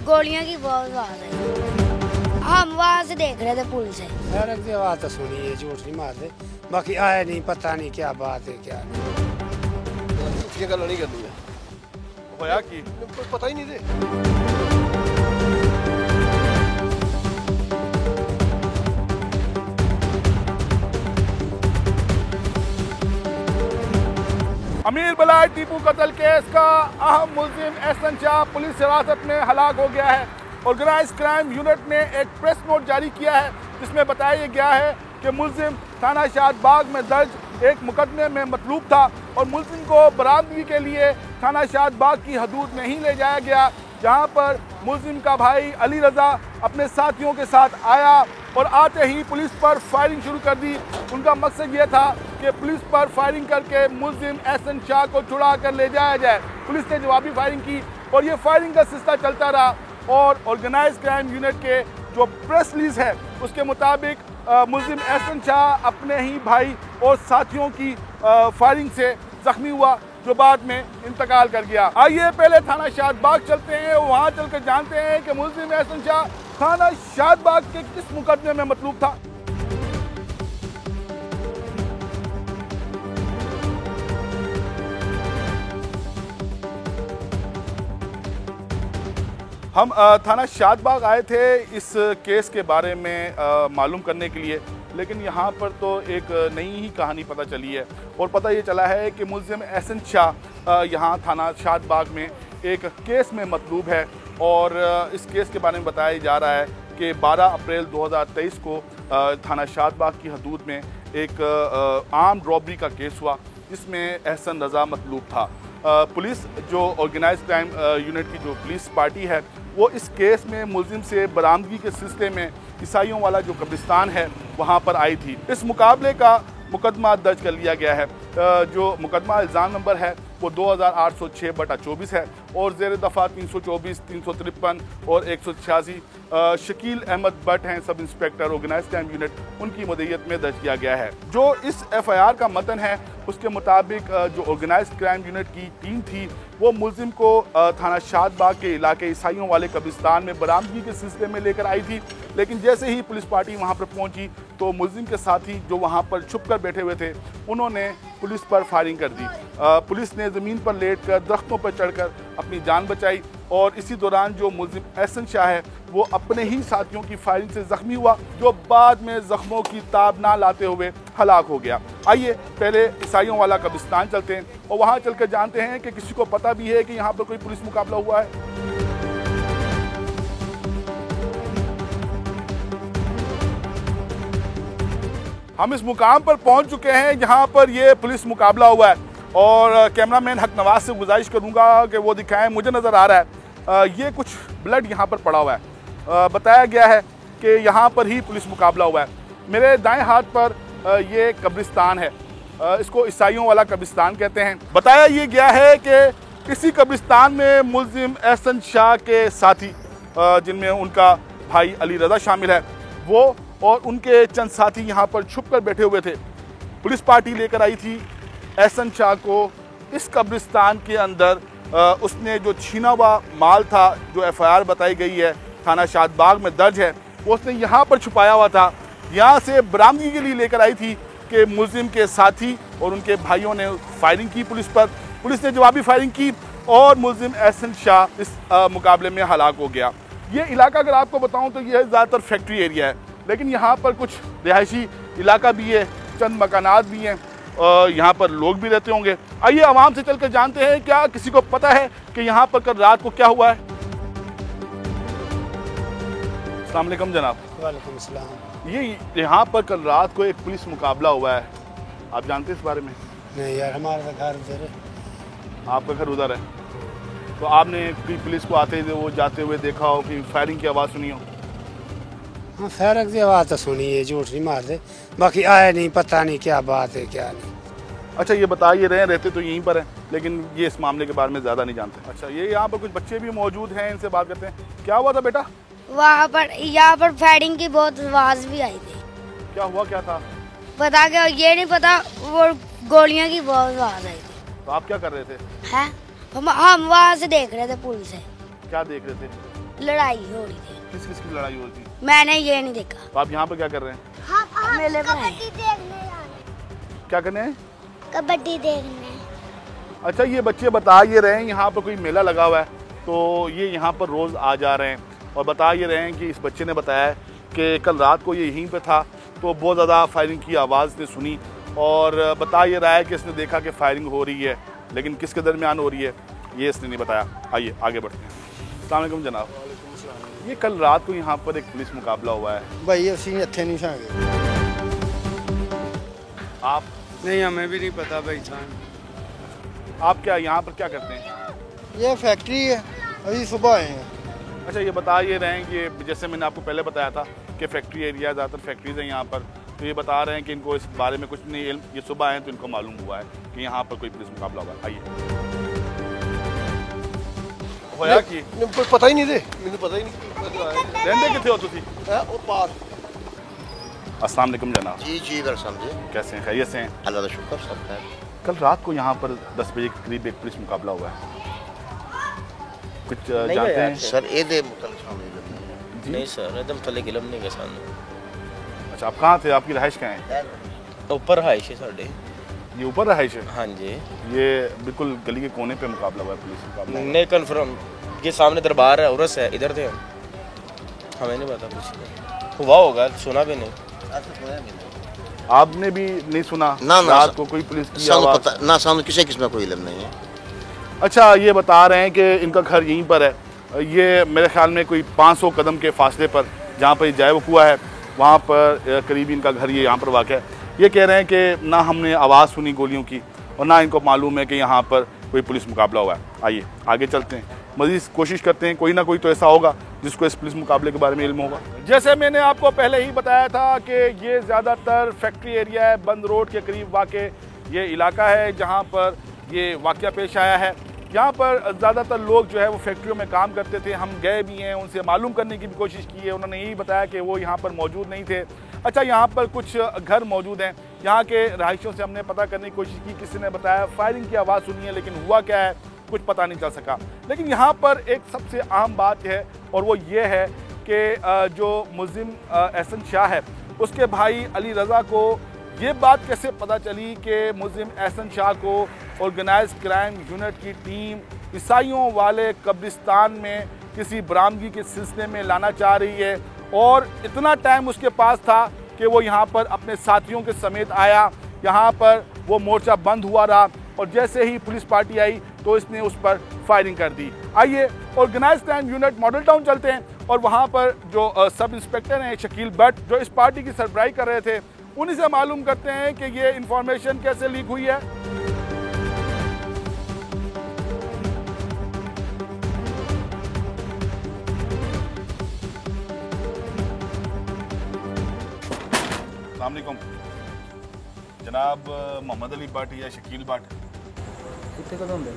गोलियां की बहुत आवाज आई। हम वहां से देख रहे थे पुल से। सर की आवाज तो सुनी है, झूठ नहीं मारते, बाकी आया नहीं, पता नहीं क्या बात है क्या नहीं। ये गल नहीं करनी है होया कि पता ही नहीं दे। अमीर बलाय टीपू कत्ल केस का अहम मुलजिम एहसन शाह पुलिस हिरासत में हलाक हो गया है। ऑर्गेनाइज क्राइम यूनिट ने एक प्रेस नोट जारी किया है जिसमें बताया गया है कि मुलजिम थाना शादबाग में दर्ज एक मुकदमे में मतलूब था और मुलजिम को बरामदगी के लिए थाना शादबाग की हदूद में ही ले जाया गया, जहां पर मुलजिम का भाई अली रज़ा अपने साथियों के साथ आया और आते ही पुलिस पर फायरिंग शुरू कर दी। उनका मकसद ये था कि पुलिस पर फायरिंग करके मुलजिम एहसन शाह को छुड़ा कर ले जाया जाए। पुलिस ने जवाबी फायरिंग की और ये फायरिंग का सिलसिला चलता रहा और ऑर्गेनाइज क्राइम यूनिट के जो प्रेस रिलीज है उसके मुताबिक मुलजिम एहसन शाह अपने ही भाई और साथियों की फायरिंग से जख्मी हुआ, जो बाद में इंतकाल कर गया। आइए पहले थाना शादबाग चलते हैं, वहाँ चलकर जानते हैं कि मुलजिम एहसन शाह थाना शादबाग के किस मुकदमे में मतलूब था। हम थाना शादबाग आए थे इस केस के बारे में मालूम करने के लिए, लेकिन यहाँ पर तो एक नई ही कहानी पता चली है और पता ये चला है कि मुलजिम एहसन शाह यहाँ थाना शादबाग में एक केस में मतलूब है और इस केस के बारे में बताया जा रहा है कि 12 अप्रैल 2023 को थाना शादबाग की हदूद में एक आर्म्ड रॉबरी का केस हुआ जिसमें एहसन रज़ा मतलूब था। पुलिस जो ऑर्गेनाइज क्राइम यूनिट की जो पुलिस पार्टी है वो इस केस में मुलजिम से बरामदगी के सिलसिले में ईसाइयों वाला जो कब्रिस्तान है वहाँ पर आई थी। इस मुकाबले का मुकदमा दर्ज कर लिया गया है। जो मुकदमा इल्ज़ाम नंबर है वो 2806/24 है और ज़ेर दफ़ा 324, 353 और 186 शकील अहमद भट्ट हैं sub inspector organise crime unit, उनकी मदईयत में दर्ज किया गया है। जो इस FIR का मतन है उसके मुताबिक जो ऑर्गेनाइज क्राइम यूनिट की टीम थी वो मुलजिम को थाना शादबाग के इलाके ईसाइयों वाले कब्रिस्तान में बरामदगी के सिलसिले में लेकर आई थी, लेकिन जैसे ही पुलिस पार्टी वहां पर पहुंची तो मुलजिम के साथी जो वहां पर छुप कर बैठे हुए थे उन्होंने पुलिस पर फायरिंग कर दी। पुलिस ने ज़मीन पर लेटकर दरख्तों पर चढ़कर अपनी जान बचाई और इसी दौरान जो मुलजिम एहसन शाह है वो अपने ही साथियों की फायरिंग से ज़ख्मी हुआ, जो बाद में ज़ख्मों की ताब ना लाते हुए हलाक हो गया। आइए पहले ईसाइयों वाला कब्रिस्तान चलते हैं और वहाँ चलकर जानते हैं कि किसी को पता भी है कि यहाँ पर कोई पुलिस मुकाबला हुआ है। हम इस मुकाम पर पहुँच चुके हैं जहाँ पर ये पुलिस मुकाबला हुआ है और कैमरामैन हक नवाज से गुजारिश करूँगा कि वो दिखाएं। मुझे नज़र आ रहा है ये कुछ ब्लड यहाँ पर पड़ा हुआ है। बताया गया है कि यहाँ पर ही पुलिस मुकाबला हुआ है। मेरे दाएं हाथ पर ये कब्रिस्तान है, इसको ईसाइयों वाला कब्रिस्तान कहते हैं। बताया ये गया है कि इसी कब्रिस्तान में मुलजिम एहसन शाह के साथी जिनमें उनका भाई अली रज़ा शामिल है वो और उनके चंद साथी यहाँ पर छुप कर बैठे हुए थे। पुलिस पार्टी लेकर आई थी एहसन शाह को इस कब्रिस्तान के अंदर। उसने जो छीना हुआ माल था, जो FIR बताई गई है थाना शादबाग में दर्ज है, वो उसने यहाँ पर छुपाया हुआ था। यहाँ से बरामदगी के लिए लेकर आई थी कि मुलजिम के साथी और उनके भाइयों ने फायरिंग की पुलिस पर। पुलिस ने जवाबी फायरिंग की और मुलजिम एहसन शाह इस मुकाबले में हलाक हो गया। ये इलाका अगर आपको बताऊँ तो यह ज़्यादातर फैक्ट्री एरिया है, लेकिन यहाँ पर कुछ रिहायशी इलाका भी है, चंद मकानात भी हैं, यहाँ पर लोग भी रहते होंगे। आइए आवाम से चलकर जानते हैं क्या किसी को पता है कि यहाँ पर कल रात को क्या हुआ है। अस्सलाम वालेकुम जनाब। वालेकुम अस्सलाम। ये यहाँ पर कल रात को एक पुलिस मुकाबला हुआ है, आप जानते हैं इस बारे में? नहीं यार, हमारा घर उधर है। आपका घर उधर है, तो आपने पुलिस को आते हुए वो जाते हुए देखा हो कि फायरिंग की आवाज़ सुनी हो? हाँ, फायरिंग की आवाज़ तो सुनी है, झूठ नहीं मारते, बाकी आया नहीं, पता नहीं क्या बात है क्या नहीं। अच्छा ये बता ये रहे रहते तो यहीं पर हैं, लेकिन ये इस मामले के बारे में ज़्यादा नहीं जानते। अच्छा ये यहाँ पर कुछ बच्चे भी मौजूद हैं, इनसे बात करते हैं। क्या हुआ था बेटा? वहाँ पर यहाँ पर फायरिंग की बहुत आवाज भी आई थी। क्या हुआ, क्या था? पता क्या, ये नहीं पता, वो गोलियां की बहुत आवाज आई थी। तो आप क्या कर रहे थे? हैं? हम वहाँ से देख रहे थे पुल से। क्या देख रहे थे? लड़ाई हो रही थी। किस किस की लड़ाई हो रही थी? मैंने ये नहीं देखा। तो आप यहाँ पर क्या कर रहे हैं? मेले पर आए। क्या करने हैं? कबड्डी देखने। अच्छा, ये बच्चे बता ये रहे हैं यहाँ पर कोई मेला लगा हुआ है, तो ये यहाँ पर रोज़ आ जा रहे हैं और बता ये रहे हैं कि इस बच्चे ने बताया है कि कल रात को ये यहीं पे था तो बहुत ज़्यादा फायरिंग की आवाज़ ने सुनी और बता ये रहा है कि इसने देखा कि फायरिंग हो रही है, लेकिन किसके दरमियान हो रही है ये इसने नहीं बताया। आइए आगे बढ़ते हैं। अस्सलाम वालेकुम जनाब, ये कल रात को यहाँ पर एक पुलिस मुकाबला हुआ है भाई ਅਸੀਂ ਇੱਥੇ ਨਹੀਂ ਸਾਂਗੇ। आप नहीं हमें भी नहीं पता भाई साहब। आप क्या यहाँ पर क्या करते हैं? ये फैक्ट्री है, अभी सुबह आए हैं। अच्छा, ये बता ये रहे हैं कि जैसे मैंने आपको पहले बताया था कि फैक्ट्री एरिया ज़्यादातर फैक्ट्रीज हैं यहाँ पर, तो ये बता रहे हैं कि इनको इस बारे में कुछ नहीं इल्म, ये सुबह आए तो इनको मालूम हुआ है कि यहाँ पर कोई पुलिस मुकाबला हुआ है। आइए होया कि ਮੈਨੂੰ ਪਤਾ ਹੀ ਨਹੀਂ ਦੇ ਮੈਨੂੰ ਪਤਾ ਹੀ ਨਹੀਂ रहंदे किथे हो तुसी? ਉਹ ਪਾਰ अस्सलाम वालेकुम जनाब, जी जी वेलकम जी, कैसे हैं? खैरियत से हैं? अल्लाह का शुक्र सब खैर। कल रात को यहाँ पर 10 बजे के करीब एक पुलिस मुकाबला हुआ है, कुछ जानते हैं? सर ये दे मुतल्लिक़ सामने लगे नहीं सर, एकदम थले गिलम नहीं गए सानू। अच्छा, आप कहाँ थे? आपकी रहाइश कहाँ है? ऊपर रहाइश है साढ़े। ये ऊपर रहाइश है? हाँ जी, ये बिल्कुल गली के कोने पे मुकाबला हुआ है, पुलिस मुकाबला हुआ है। नहीं कन्फर्म, ये सामने दरबार है, उरस है, इधर थे हम, हमें नहीं पता कुछ हुआ होगा, सुना भी नहीं। आपने भी नहीं सुना? ना, ना, रात सर। को कोई पुलिस की सानू आवाज़? पता ना, सानू किसी किस्म का कोई इल्म नहीं है। अच्छा, ये बता रहे हैं कि इनका घर यहीं पर है, ये मेरे ख्याल में कोई 500 कदम के फासले पर जहाँ पर जाए हुआ है वहाँ पर करीब इनका घर ये यहाँ पर वाक़ है। ये कह रहे हैं कि ना हमने आवाज़ सुनी गोलियों की और ना इनको मालूम है कि यहाँ पर कोई पुलिस मुकाबला हुआ है। आइए आगे चलते हैं, मज़ीद कोशिश करते हैं, कोई ना कोई तो ऐसा होगा जिसको इस पुलिस मुकाबले के बारे में इल्म होगा। जैसे मैंने आपको पहले ही बताया था कि ये ज़्यादातर फैक्ट्री एरिया है, बंद रोड के करीब वाक़ ये इलाका है जहाँ पर ये वाक़या पेश आया है। यहाँ पर ज़्यादातर लोग जो है वो फैक्ट्रियों में काम करते थे, हम गए भी हैं, उनसे मालूम करने की भी कोशिश की है, उन्होंने यही बताया कि वो यहाँ पर मौजूद नहीं थे। अच्छा, यहाँ पर कुछ घर मौजूद हैं, यहाँ के रहायशियों से हमने पता करने की कोशिश की, किसी ने बताया फायरिंग की आवाज़ सुनी है, लेकिन हुआ क्या है कुछ पता नहीं चल सका। लेकिन यहाँ पर एक सबसे अहम बात है और वो ये है कि जो मुल्ज़िम एहसन शाह है उसके भाई अली रज़ा को ये बात कैसे पता चली कि मुल्ज़िम एहसन शाह को ऑर्गेनाइज्ड क्राइम यूनिट की टीम ईसाइयों वाले कब्रिस्तान में किसी बरामदगी के सिलसिले में लाना चाह रही है, और इतना टाइम उसके पास था कि वो यहाँ पर अपने साथियों के समेत आया, यहाँ पर वो मोर्चा बंद हुआ रहा और जैसे ही पुलिस पार्टी आई तो इसने उस पर फायरिंग कर दी। आइए organised crime unit model town चलते हैं और वहाँ पर जो सब इंस्पेक्टर हैं शकील भट्ट, जो इस पार्टी की सरबराही कर रहे थे, उन्हीं से मालूम करते हैं कि ये इंफॉर्मेशन कैसे लीक हुई है। अस्सलाम वालेकुम जनाब, मोहम्मद अली भट्ट या शकील भट्ट कितने कदम होंगे?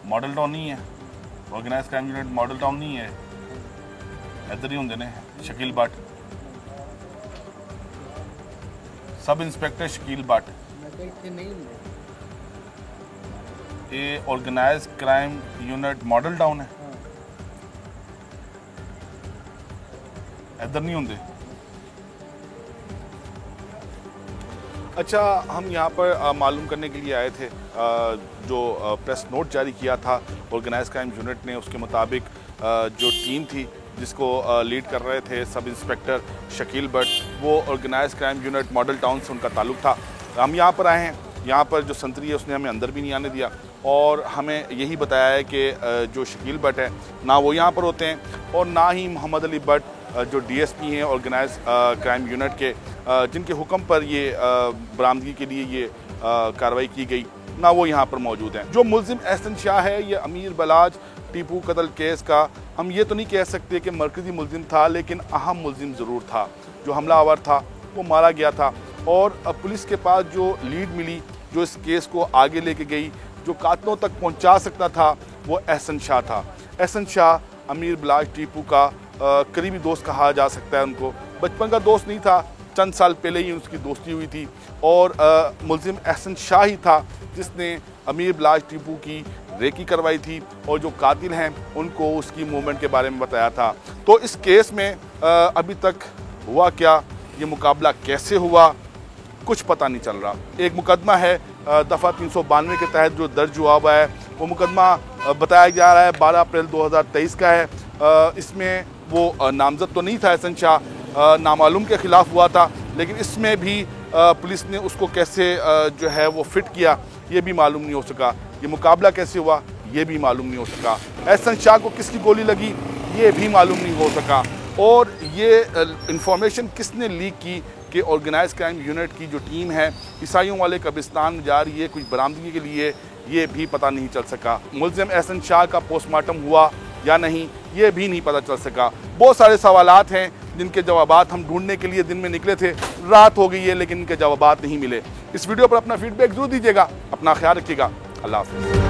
मॉडल टाउन नहीं है, organised crime unit model town नहीं है, इधर ही होंगे ने शकील भट्ट, सब इंस्पेक्टर शकील भट्ट। ये organised crime unit model town है, इधर नहीं होंगे। अच्छा, हम यहाँ पर मालूम करने के लिए आए थे, जो प्रेस नोट जारी किया था ऑर्गेनाइज्ड क्राइम यूनिट ने, उसके मुताबिक जो टीम थी जिसको लीड कर रहे थे सब इंस्पेक्टर शकील भट्ट, वो organised crime unit model town से उनका ताल्लुक़ था। हम यहाँ पर आए हैं, यहाँ पर जो संतरी है उसने हमें अंदर भी नहीं आने दिया और हमें यही बताया है कि जो शकील भट्ट है ना वो यहाँ पर होते हैं और ना ही मोहम्मद अली भट्ट जो डीएसपी हैं ऑर्गेनाइज्ड क्राइम यूनिट के, जिनके हुक्म पर ये बरामदगी के लिए ये कार्रवाई की गई, ना वो यहाँ पर मौजूद हैं। जो मुल्ज़िम एहसन शाह है, ये अमीर बलाज टीपू कत्ल केस का हम ये तो नहीं कह सकते कि मरकज़ी मुल्ज़िम था, लेकिन अहम मुल्ज़िम ज़रूर था। जो हमलावर था वो मारा गया था और पुलिस के पास जो लीड मिली, जो इस केस को आगे लेके गई, जो कातलों तक पहुँचा सकता था, वो एहसन शाह था। एहसन शाह अमीर बलाज टीपू का करीबी दोस्त कहा जा सकता है उनको, बचपन का दोस्त नहीं था, चंद साल पहले ही उसकी दोस्ती हुई थी और मुल्ज़िम एहसन शाह ही था जिसने अमीर बलाज टीपू की रेकी करवाई थी और जो कातिल हैं उनको उसकी मूवमेंट के बारे में बताया था। तो इस केस में अभी तक हुआ क्या, ये मुकाबला कैसे हुआ, कुछ पता नहीं चल रहा। एक मुकदमा है दफ़ा 392 के तहत जो दर्ज हुआ है, वो मुकदमा बताया जा रहा है 12 अप्रैल 2023 का है। इसमें वो नामजद तो नहीं था एहसन शाह, नामालूम के ख़िलाफ़ हुआ था, लेकिन इसमें भी पुलिस ने उसको कैसे जो है वो फिट किया ये भी मालूम नहीं हो सका। ये मुकाबला कैसे हुआ ये भी मालूम नहीं हो सका। एहसन शाह को किसकी गोली लगी ये भी मालूम नहीं हो सका। और ये इंफॉर्मेशन किसने लीक की कि ऑर्गेनाइज क्राइम यूनिट की जो टीम है ईसाइयों वाले कब्रिस्तान में जा रही है कुछ बरामदगी के लिए, ये भी पता नहीं चल सका। मुल्ज़िम एहसन शाह का पोस्टमार्टम हुआ या नहीं ये भी नहीं पता चल सका। बहुत सारे सवालात हैं जिनके जवाबात हम ढूंढने के लिए दिन में निकले थे, रात हो गई है लेकिन इनके जवाबात नहीं मिले। इस वीडियो पर अपना फीडबैक जरूर दीजिएगा। अपना ख्याल रखिएगा। अल्लाह हाफ़िज़।